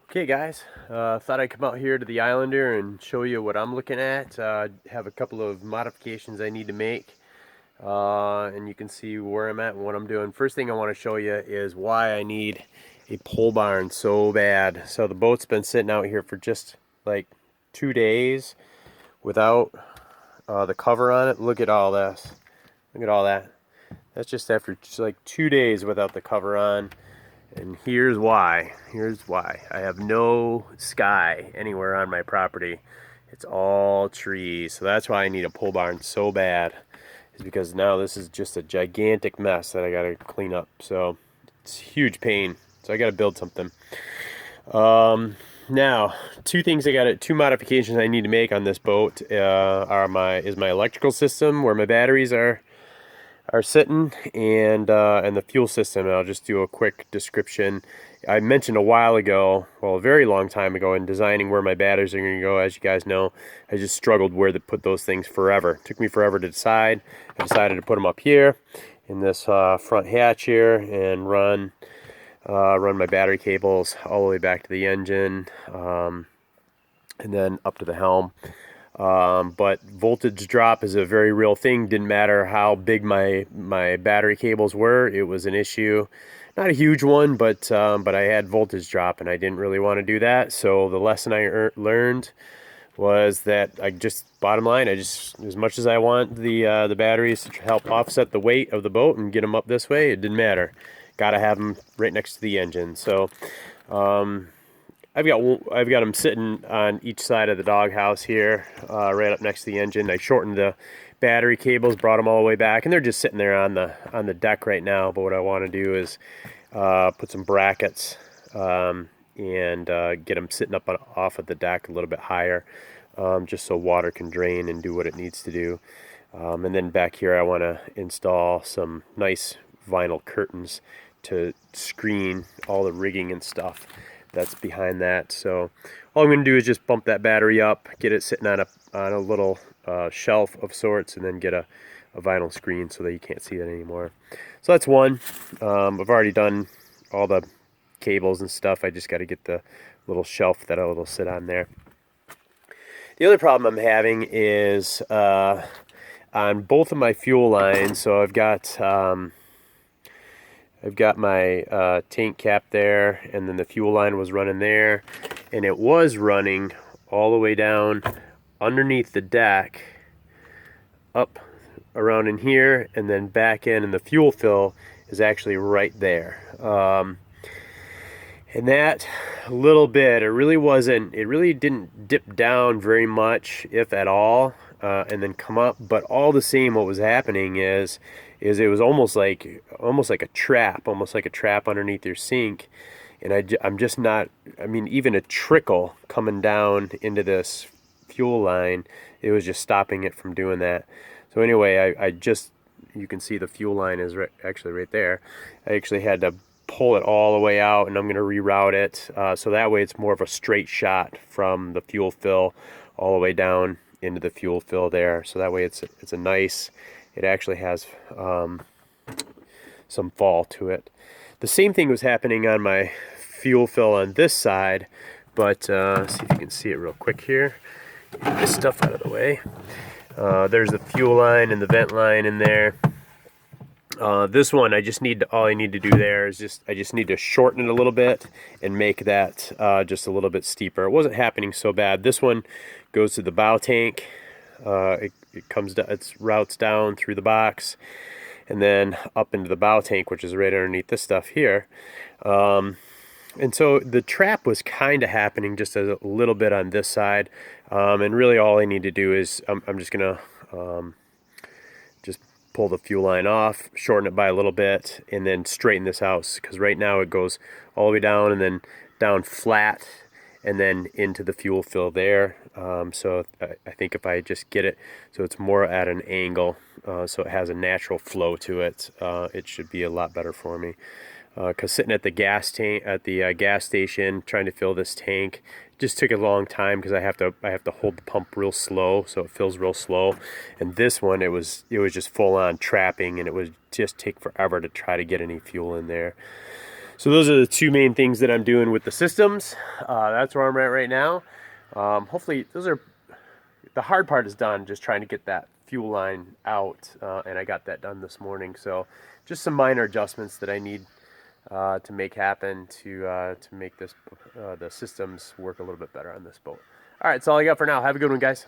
Okay guys, thought I'd come out here to the Islander and show you what I'm looking at. Have a couple of modifications I need to make, and you can see where I'm at and what I'm doing. First thing I want to show you is why I need a pole barn so bad. So the boat's been sitting out here for just like 2 days without the cover on it. Look at all this. Look at all that. That's just after just like 2 days without the cover on. And here's why. Here's why. I have no sky anywhere on my property. It's all trees. So that's why I need a pole barn so bad. Is because now this is just a gigantic mess that I gotta clean up. So it's a huge pain. So I gotta build something. Now, two modifications I need to make on this boat are my electrical system, where my batteries are sitting, and the fuel system. And I'll just do a quick description. I mentioned a while ago, well, a very long time ago, in designing where my batteries are going to go. As you guys know, I just struggled where to put those things forever. It took me forever to decide. I decided to put them up here in this front hatch here and run my battery cables all the way back to the engine, and then up to the helm. But voltage drop is a very real thing. Didn't matter how big my battery cables were, it was an issue. Not a huge one, but I had voltage drop, and I didn't really want to do that. So the lesson I learned was that bottom line, as much as I want the batteries to help offset the weight of the boat and get them up this way, it didn't matter. Got to have them right next to the engine. So I've got them sitting on each side of the doghouse here, right up next to the engine. I shortened the battery cables, brought them all the way back, and they're just sitting there on the deck right now. But what I want to do is put some brackets and get them sitting up off of the deck a little bit higher, just so water can drain and do what it needs to do. And then back here, I want to install some nice vinyl curtains to screen all the rigging and stuff that's behind that. So all I'm going to do is just bump that battery up, get it sitting on a little shelf of sorts, and then get a vinyl screen so that you can't see it anymore. So that's one. I've already done all the cables and stuff. I just got to get the little shelf that it'll sit on there. The other problem I'm having is on both of my fuel lines. So I've got my tank cap there, and then the fuel line was running there, and it was running all the way down underneath the deck, up around in here, and then back in, and the fuel fill is actually right there. And that little bit, it really didn't dip down very much, if at all, and then come up. But all the same, what was happening is it was almost like a trap, underneath your sink. And I'm just not, I mean, even a trickle coming down into this fuel line, it was just stopping it from doing that. So anyway, you can see the fuel line is actually right there. I actually had to pull it all the way out, and I'm going to reroute it, so that way it's more of a straight shot from the fuel fill all the way down into the fuel fill there. So that way it's a nice, it actually has some fall to it. The same thing was happening on my fuel fill on this side, but see if you can see it real quick here. Get this stuff out of the way. There's the fuel line and the vent line in there. This one, all I need to do there is I just need to shorten it a little bit and make that just a little bit steeper. It wasn't happening so bad. This one goes to the bow tank. It comes down, it routes down through the box and then up into the bow tank, which is right underneath this stuff here. And so the trap was kind of happening just a little bit on this side. And really all I need to do is I'm just going to just pull the fuel line off, shorten it by a little bit, and then straighten this out, because right now it goes all the way down and then down flat and then into the fuel fill there. So I think if I just get it so it's more at an angle, so it has a natural flow to it, it should be a lot better for me. Because sitting at the gas station trying to fill this tank just took a long time, because I have to hold the pump real slow, so it fills real slow. And this one, it was just full on trapping, and it would just take forever to try to get any fuel in there. So those are the two main things that I'm doing with the systems. That's where I'm at right now. Hopefully the hard part is done, just trying to get that fuel line out, and I got that done this morning. So just some minor adjustments that I need to make happen to make this the systems work a little bit better on this boat. All right, that's all I got for now. Have a good one, guys.